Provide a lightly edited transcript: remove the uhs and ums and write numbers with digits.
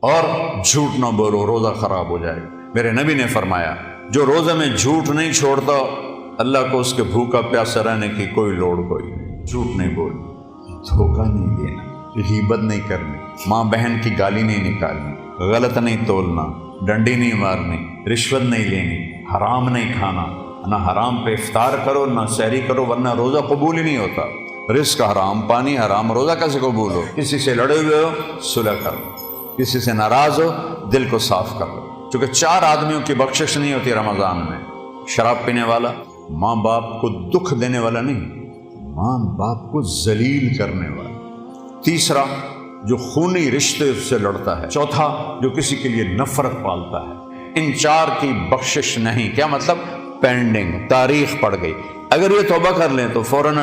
और झूठ ना बोलो, रोज़ा ख़राब हो जाएगा। मेरे नबी ने फरमाया जो रोज़े में झूठ नहीं छोड़ता अल्लाह को उसके भूखा प्यासा रहने की कोई लोड़ कोई नहीं। झूठ नहीं बोलना, धोखा नहीं देना, गीबत नहीं करनी, माँ बहन की गाली नहीं निकालनी, गलत नहीं तोलना, डंडी नहीं मारनी, रिश्वत नहीं लेनी, हराम नहीं खाना, ना हराम पे इफ्तार करो ना सहरी करो, वरना रोज़ा कबूल ही नहीं होता। रिस्क हराम, पानी हराम, रोज़ा कैसे कबूल हो? किसी से लड़े हुए हो सुलह कर लो, किसी से नाराज़ हो दिल को साफ कर लो। चूँकि 4 आदमियों की बख्शिश नहीं होती रमज़ान में, शराब पीने वाला, माँ बाप को दुख देने वाला नहीं, माँ बाप को जलील करने वाला, तीसरा जो खूनी रिश्ते से लड़ता है, चौथा जो किसी के लिए नफरत पालता है। इन 4 की बख्शिश नहीं। क्या मतलब? पेंडिंग, तारीख पड़ गई। अगर ये तौबा कर लें तो फौरन